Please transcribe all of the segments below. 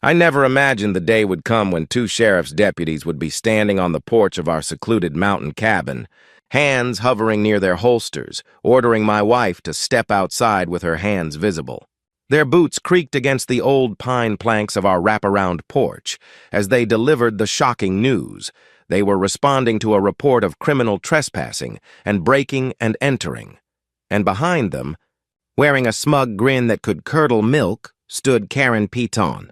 I never imagined the day would come when two sheriff's deputies would be standing on the porch of our secluded mountain cabin, hands hovering near their holsters, ordering my wife to step outside with her hands visible. Their boots creaked against the old pine planks of our wraparound porch as they delivered the shocking news. They were responding to a report of criminal trespassing and breaking and entering. And behind them, wearing a smug grin that could curdle milk, stood Karen Piton,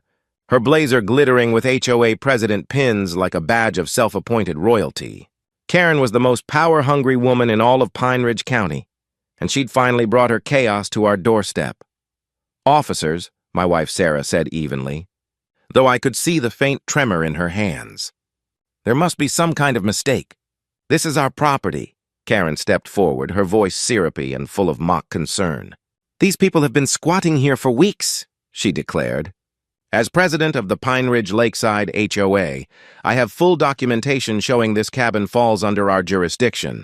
her blazer glittering with HOA president pins like a badge of self-appointed royalty. Karen was the most power-hungry woman in all of Pine Ridge County, and she'd finally brought her chaos to our doorstep. "Officers," my wife Sarah said evenly, though I could see the faint tremor in her hands. "There must be some kind of mistake. This is our property." Karen stepped forward, her voice syrupy and full of mock concern. "These people have been squatting here for weeks," she declared. "As president of the Pine Ridge Lakeside HOA, I have full documentation showing this cabin falls under our jurisdiction.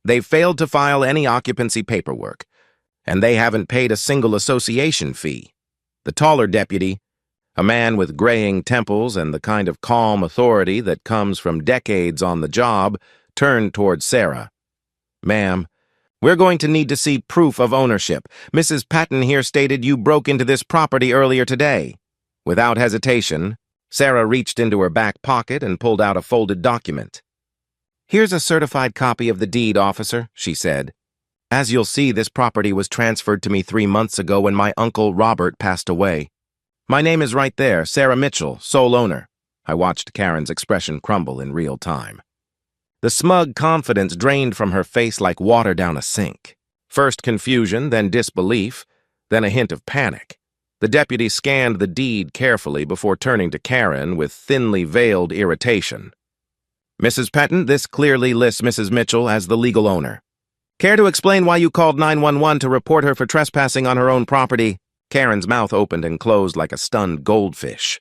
They've failed to file any occupancy paperwork, and they haven't paid a single association fee." The taller deputy, a man with graying temples and the kind of calm authority that comes from decades on the job, turned toward Sarah. "Ma'am, we're going to need to see proof of ownership. Mrs. Patton here stated you broke into this property earlier today." Without hesitation, Sarah reached into her back pocket and pulled out a folded document. "Here's a certified copy of the deed, officer," she said. "As you'll see, this property was transferred to me 3 months ago when my uncle Robert passed away. My name is right there, Sarah Mitchell, sole owner." I watched Karen's expression crumble in real time. The smug confidence drained from her face like water down a sink. First confusion, then disbelief, then a hint of panic. The deputy scanned the deed carefully before turning to Karen with thinly veiled irritation. "Mrs. Patton, this clearly lists Mrs. Mitchell as the legal owner. Care to explain why you called 911 to report her for trespassing on her own property?" Karen's mouth opened and closed like a stunned goldfish.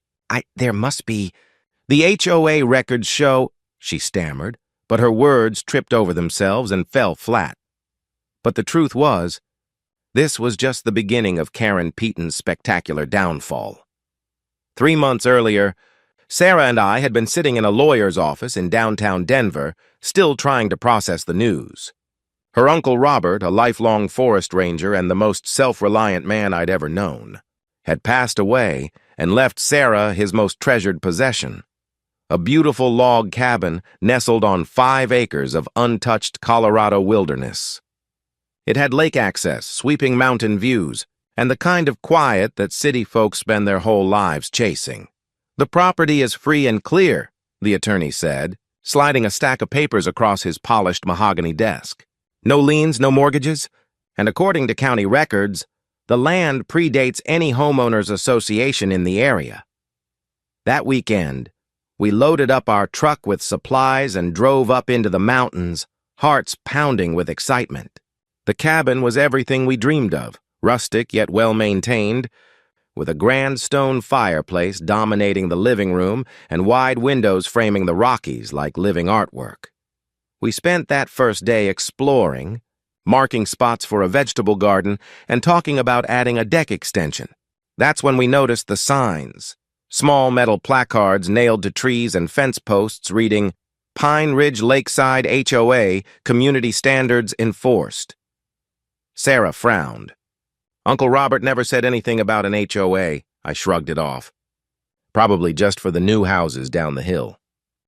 There must be... "The HOA records show," she stammered, but her words tripped over themselves and fell flat. But the truth was, this was just the beginning of Karen Piton's spectacular downfall. 3 months earlier, Sarah and I had been sitting in a lawyer's office in downtown Denver, still trying to process the news. Her uncle Robert, a lifelong forest ranger and the most self-reliant man I'd ever known, had passed away and left Sarah his most treasured possession, a beautiful log cabin nestled on 5 acres of untouched Colorado wilderness. It had lake access, sweeping mountain views, and the kind of quiet that city folks spend their whole lives chasing. "The property is free and clear," the attorney said, sliding a stack of papers across his polished mahogany desk. "No liens, no mortgages, and according to county records, the land predates any homeowners association in the area." That weekend, we loaded up our truck with supplies and drove up into the mountains, hearts pounding with excitement. The cabin was everything we dreamed of, rustic yet well-maintained, with a grand stone fireplace dominating the living room and wide windows framing the Rockies like living artwork. We spent that first day exploring, marking spots for a vegetable garden, and talking about adding a deck extension. That's when we noticed the signs, small metal placards nailed to trees and fence posts reading, "Pine Ridge Lakeside HOA, Community Standards Enforced." Sarah frowned. "Uncle Robert never said anything about an HOA, I shrugged it off. "Probably just for the new houses down the hill.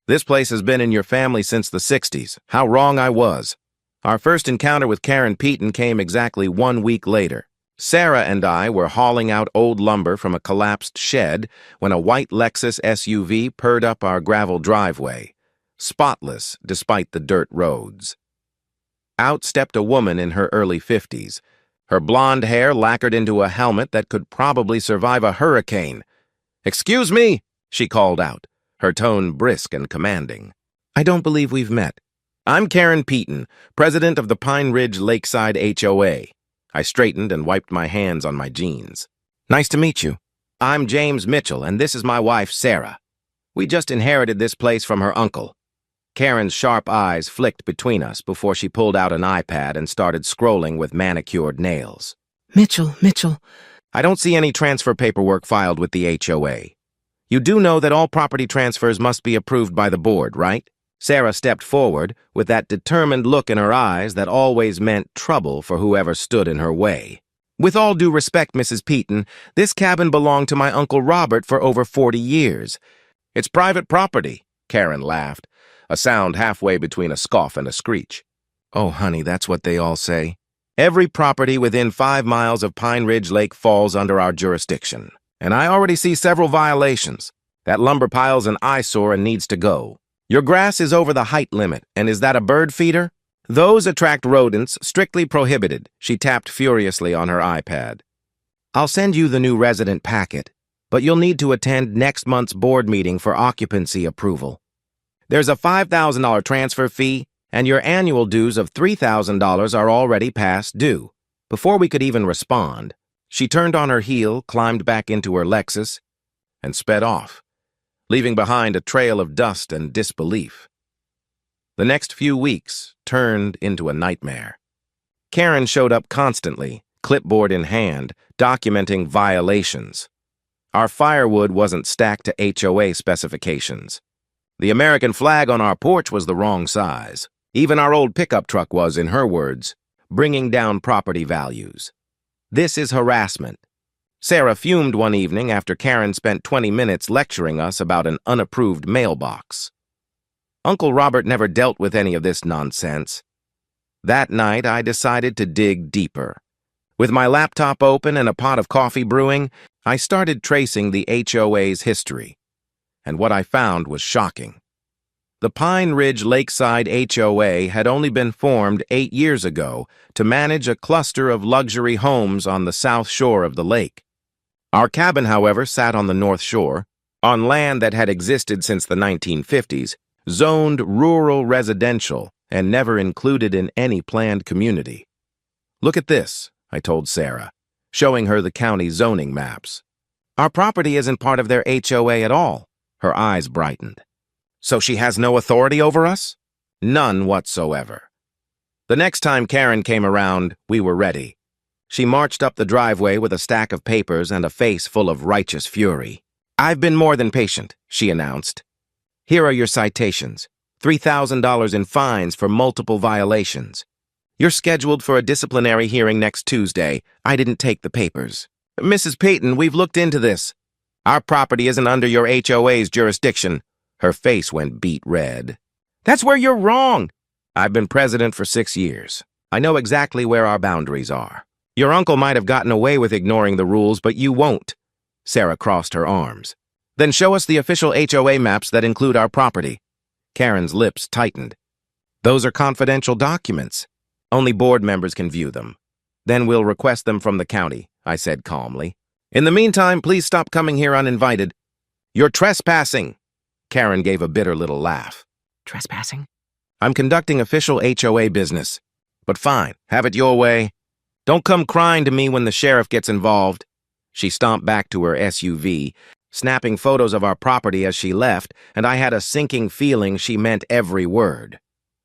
This place has been in your family since the 60s. How wrong I was." Our first encounter with Karen Piton came exactly 1 week later. Sarah and I were hauling out old lumber from a collapsed shed when a white Lexus SUV purred up our gravel driveway, spotless despite the dirt roads. Out stepped a woman in her early 50s, her blonde hair lacquered into a helmet that could probably survive a hurricane. "Excuse me," she called out, her tone brisk and commanding. "I don't believe we've met. I'm Karen Piton, president of the Pine Ridge Lakeside HOA. I straightened and wiped my hands on my jeans. "Nice to meet you. I'm James Mitchell, and this is my wife, Sarah. We just inherited this place from her uncle." Karen's sharp eyes flicked between us before she pulled out an iPad and started scrolling with manicured nails. Mitchell. "I don't see any transfer paperwork filed with the HOA. You do know that all property transfers must be approved by the board, right? Sarah stepped forward with that determined look in her eyes that always meant trouble for whoever stood in her way. With all due respect, Mrs. Peaton, this cabin belonged to my Uncle Robert for over 40 years. It's private property, Karen laughed, a sound halfway between a scoff and a screech. Oh, honey, that's what they all say. Every property within 5 miles of Pine Ridge Lake falls under our jurisdiction. And I already see several violations. That lumber pile's an eyesore and needs to go. Your grass is over the height limit, and is that a bird feeder? Those attract rodents, strictly prohibited. She tapped furiously on her iPad. I'll send you the new resident packet, but you'll need to attend next month's board meeting for occupancy approval. There's a $5,000 transfer fee, and your annual dues of $3,000 are already past due. Before we could even respond, she turned on her heel, climbed back into her Lexus, and sped off, leaving behind a trail of dust and disbelief. The next few weeks turned into a nightmare. Karen showed up constantly, clipboard in hand, documenting violations. Our firewood wasn't stacked to HOA specifications. The American flag on our porch was the wrong size. Even our old pickup truck was, in her words, bringing down property values. This is harassment. Sarah fumed one evening after Karen spent 20 minutes lecturing us about an unapproved mailbox. Uncle Robert never dealt with any of this nonsense. That night, I decided to dig deeper. With my laptop open and a pot of coffee brewing, I started tracing the HOA's history. And what I found was shocking. The Pine Ridge Lakeside HOA had only been formed 8 years ago to manage a cluster of luxury homes on the south shore of the lake. Our cabin, however, sat on the north shore, on land that had existed since the 1950s, zoned rural residential and never included in any planned community. Look at this, I told Sarah, showing her the county zoning maps. Our property isn't part of their HOA at all. Her eyes brightened. So she has no authority over us? None whatsoever. The next time Karen came around, we were ready. She marched up the driveway with a stack of papers and a face full of righteous fury. I've been more than patient, she announced. Here are your citations. $3,000 in fines for multiple violations. You're scheduled for a disciplinary hearing next Tuesday. I didn't take the papers. Mrs. Payton, we've looked into this. Our property isn't under your HOA's jurisdiction. Her face went beet red. That's where you're wrong. I've been president for 6 years. I know exactly where our boundaries are. Your uncle might have gotten away with ignoring the rules, but you won't. Sarah crossed her arms. Then show us the official HOA maps that include our property. Karen's lips tightened. Those are confidential documents. Only board members can view them. Then we'll request them from the county, I said calmly. In the meantime, please stop coming here uninvited. You're trespassing. Karen gave a bitter little laugh. Trespassing? I'm conducting official HOA business. But fine, have it your way. Don't come crying to me when the sheriff gets involved. She stomped back to her SUV, snapping photos of our property as she left, and I had a sinking feeling she meant every word.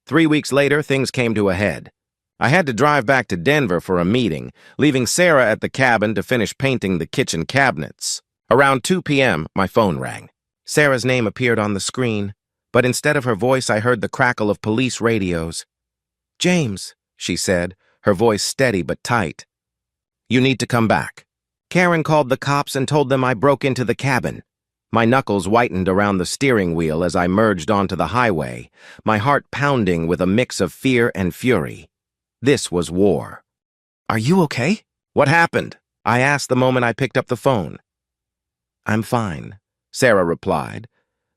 3 weeks later, things came to a head. I had to drive back to Denver for a meeting, leaving Sarah at the cabin to finish painting the kitchen cabinets. Around 2 p.m., my phone rang. Sarah's name appeared on the screen, but instead of her voice, I heard the crackle of police radios. James, she said, her voice steady but tight. You need to come back. Karen called the cops and told them I broke into the cabin. My knuckles whitened around the steering wheel as I merged onto the highway, my heart pounding with a mix of fear and fury. This was war. Are you okay? What happened? I asked the moment I picked up the phone. I'm fine, Sarah replied,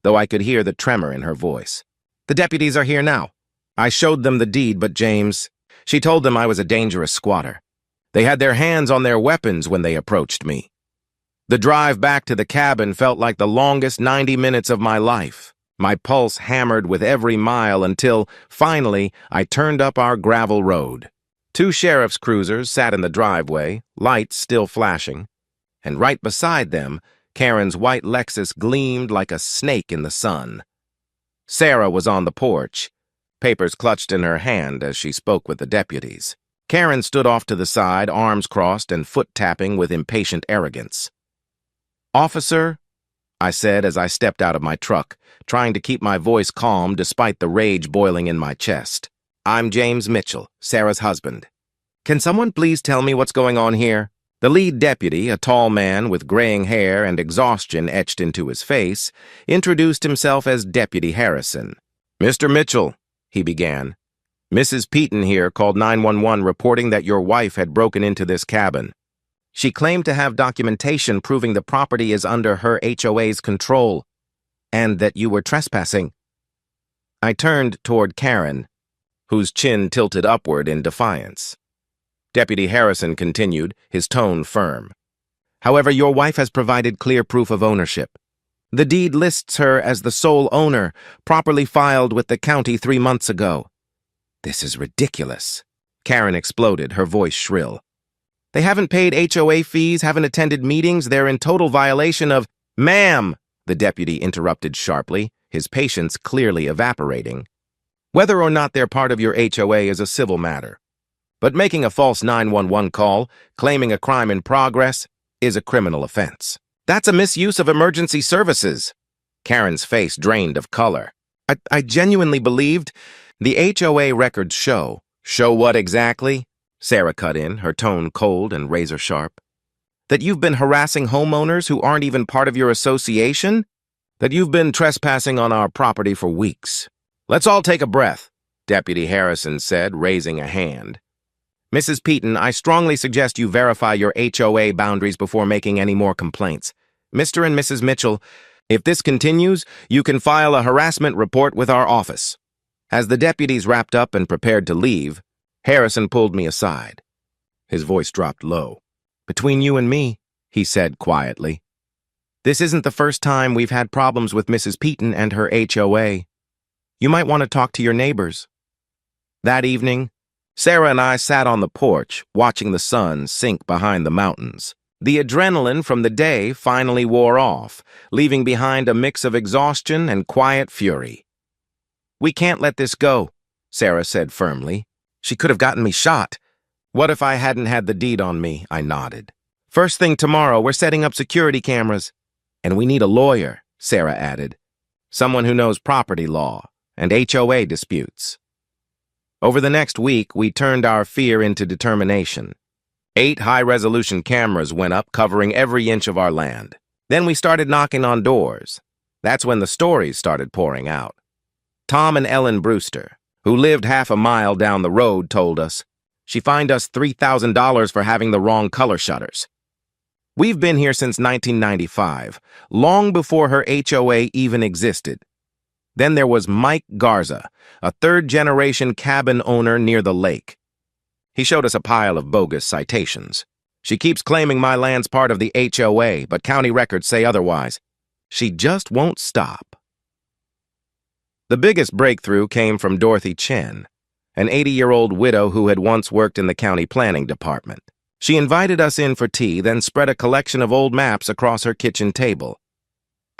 though I could hear the tremor in her voice. The deputies are here now. I showed them the deed, but James, she told them I was a dangerous squatter. They had their hands on their weapons when they approached me. The drive back to the cabin felt like the longest 90 minutes of my life. My pulse hammered with every mile until, finally, I turned up our gravel road. 2 sheriff's cruisers sat in the driveway, lights still flashing, and right beside them, Karen's white Lexus gleamed like a snake in the sun. Sarah was on the porch, papers clutched in her hand as she spoke with the deputies. Karen stood off to the side, arms crossed and foot-tapping with impatient arrogance. Officer, I said as I stepped out of my truck, trying to keep my voice calm despite the rage boiling in my chest. I'm James Mitchell, Sarah's husband. Can someone please tell me what's going on here? The lead deputy, a tall man with graying hair and exhaustion etched into his face, introduced himself as Deputy Harrison. Mr. Mitchell, he began. Mrs. Peaton here called 911 reporting that your wife had broken into this cabin. She claimed to have documentation proving the property is under her HOA's control, and that you were trespassing. I turned toward Karen, whose chin tilted upward in defiance. Deputy Harrison continued, his tone firm. However, your wife has provided clear proof of ownership. The deed lists her as the sole owner, properly filed with the county 3 months ago. This is ridiculous. Karen exploded, her voice shrill. They haven't paid HOA fees, haven't attended meetings, they're in total violation of— Ma'am, the deputy interrupted sharply, his patience clearly evaporating. Whether or not they're part of your HOA is a civil matter. But making a false 911 call, claiming a crime in progress, is a criminal offense. That's a misuse of emergency services. Karen's face drained of color. I genuinely believed the HOA records show. Show what exactly? Sarah cut in, her tone cold and razor-sharp. That you've been harassing homeowners who aren't even part of your association? That you've been trespassing on our property for weeks. Let's all take a breath, Deputy Harrison said, raising a hand. Mrs. Peaton, I strongly suggest you verify your HOA boundaries before making any more complaints. Mr. and Mrs. Mitchell, if this continues, you can file a harassment report with our office. As the deputies wrapped up and prepared to leave, Harrison pulled me aside. His voice dropped low. Between you and me, he said quietly, this isn't the first time we've had problems with Mrs. Peaton and her HOA. You might want to talk to your neighbors. That evening, Sarah and I sat on the porch, watching the sun sink behind the mountains. The adrenaline from the day finally wore off, leaving behind a mix of exhaustion and quiet fury. We can't let this go, Sarah said firmly. She could have gotten me shot. What if I hadn't had the deed on me? I nodded. First thing tomorrow, we're setting up security cameras. And we need a lawyer, Sarah added. Someone who knows property law and HOA disputes. Over the next week, we turned our fear into determination. 8 high-resolution cameras went up, covering every inch of our land. Then we started knocking on doors. That's when the stories started pouring out. Tom and Ellen Brewster, who lived half a mile down the road, told us she fined us $3,000 for having the wrong color shutters. We've been here since 1995, long before her HOA even existed. Then there was Mike Garza, a third-generation cabin owner near the lake. He showed us a pile of bogus citations. She keeps claiming my land's part of the HOA, but county records say otherwise. She just won't stop. The biggest breakthrough came from Dorothy Chen, an 80-year-old widow who had once worked in the county planning department. She invited us in for tea, then spread a collection of old maps across her kitchen table.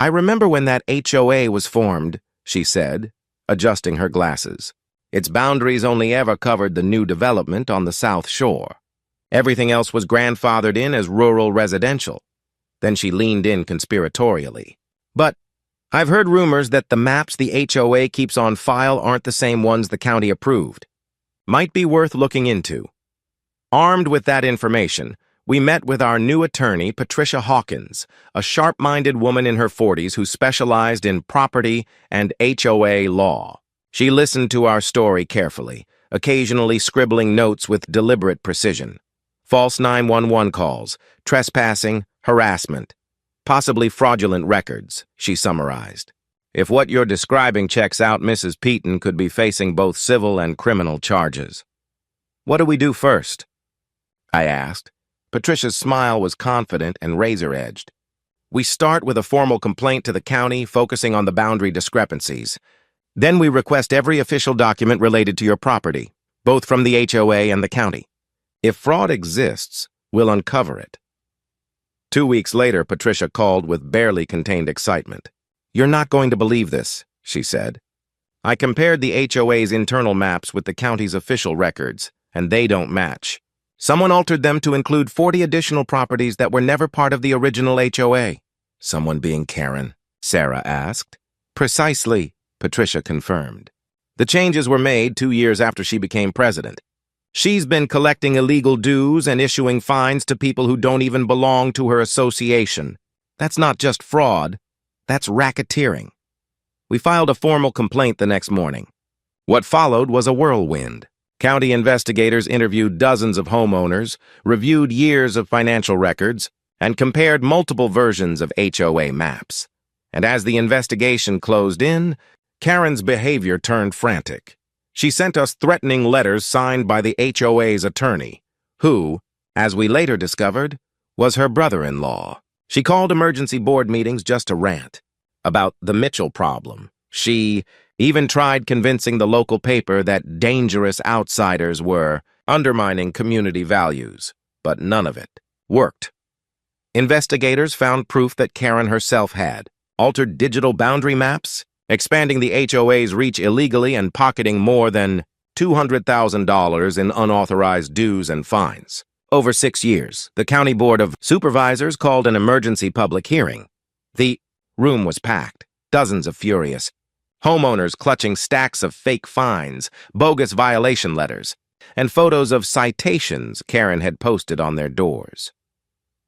I remember when that HOA was formed, she said, adjusting her glasses. Its boundaries only ever covered the new development on the South Shore. Everything else was grandfathered in as rural residential. Then she leaned in conspiratorially. But I've heard rumors that the maps the HOA keeps on file aren't the same ones the county approved. Might be worth looking into. Armed with that information, we met with our new attorney, Patricia Hawkins, a sharp-minded woman in her 40s who specialized in property and HOA law. She listened to our story carefully, occasionally scribbling notes with deliberate precision. False 911 calls, trespassing, harassment, possibly fraudulent records, she summarized. If what you're describing checks out, Mrs. Peaton could be facing both civil and criminal charges. What do we do first? I asked. Patricia's smile was confident and razor-edged. We start with a formal complaint to the county, focusing on the boundary discrepancies. Then we request every official document related to your property, both from the HOA and the county. If fraud exists, we'll uncover it. 2 weeks later, Patricia called with barely contained excitement. You're not going to believe this, she said. I compared the HOA's internal maps with the county's official records, and they don't match. Someone altered them to include 40 additional properties that were never part of the original HOA. Someone being Karen? Sarah asked. Precisely, Patricia confirmed. The changes were made 2 years after she became president. She's been collecting illegal dues and issuing fines to people who don't even belong to her association. That's not just fraud, that's racketeering. We filed a formal complaint the next morning. What followed was a whirlwind. County investigators interviewed dozens of homeowners, reviewed years of financial records, and compared multiple versions of HOA maps. And as the investigation closed in, Karen's behavior turned frantic. She sent us threatening letters signed by the HOA's attorney, who, as we later discovered, was her brother-in-law. She called emergency board meetings just to rant about the Mitchell problem. She even tried convincing the local paper that dangerous outsiders were undermining community values, but none of it worked. Investigators found proof that Karen herself had altered digital boundary maps, expanding the HOA's reach illegally and pocketing more than $200,000 in unauthorized dues and fines. Over 6 years, the County Board of Supervisors called an emergency public hearing. The room was packed, dozens of furious homeowners clutching stacks of fake fines, bogus violation letters, and photos of citations Karen had posted on their doors.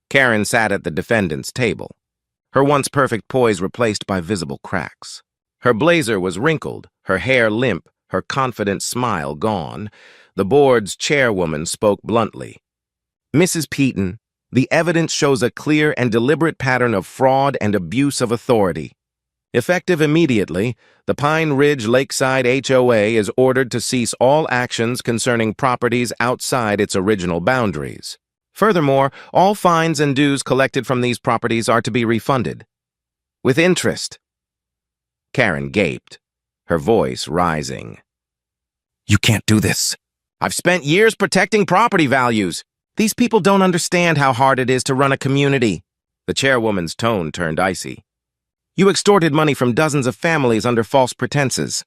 Karen sat at the defendant's table, her once perfect poise replaced by visible cracks. Her blazer was wrinkled, her hair limp, her confident smile gone. The board's chairwoman spoke bluntly. Mrs. Peaton, the evidence shows a clear and deliberate pattern of fraud and abuse of authority. Effective immediately, the Pine Ridge Lakeside HOA is ordered to cease all actions concerning properties outside its original boundaries. Furthermore, all fines and dues collected from these properties are to be refunded, with interest. Karen gaped, her voice rising. You can't do this. I've spent years protecting property values. These people don't understand how hard it is to run a community. The chairwoman's tone turned icy. You extorted money from dozens of families under false pretenses.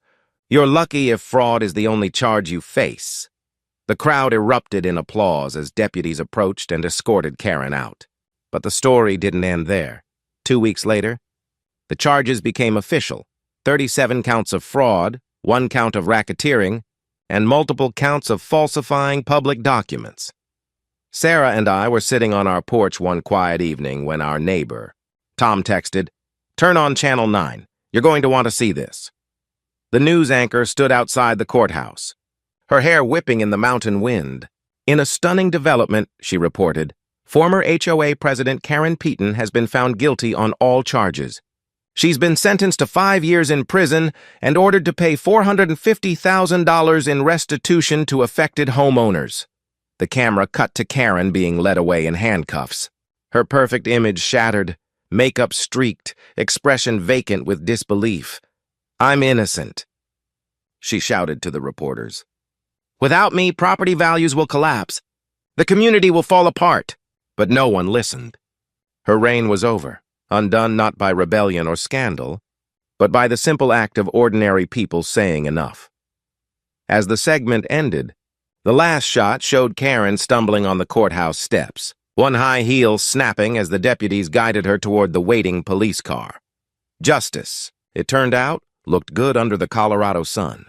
You're lucky if fraud is the only charge you face. The crowd erupted in applause as deputies approached and escorted Karen out. But the story didn't end there. 2 weeks later, the charges became official. 37 counts of fraud, 1 count of racketeering, and multiple counts of falsifying public documents. Sarah and I were sitting on our porch one quiet evening when our neighbor, Tom, texted, "Turn on Channel 9. You're going to want to see this." The news anchor stood outside the courthouse, her hair whipping in the mountain wind. In a stunning development, she reported, former HOA President Karen Peaton has been found guilty on all charges. She's been sentenced to 5 years in prison and ordered to pay $450,000 in restitution to affected homeowners. The camera cut to Karen being led away in handcuffs. Her perfect image shattered, makeup streaked, expression vacant with disbelief. "I'm innocent," she shouted to the reporters. "Without me, property values will collapse. The community will fall apart." But no one listened. Her reign was over, undone not by rebellion or scandal, but by the simple act of ordinary people saying enough. As the segment ended, the last shot showed Karen stumbling on the courthouse steps, one high heel snapping as the deputies guided her toward the waiting police car. Justice, it turned out, looked good under the Colorado sun.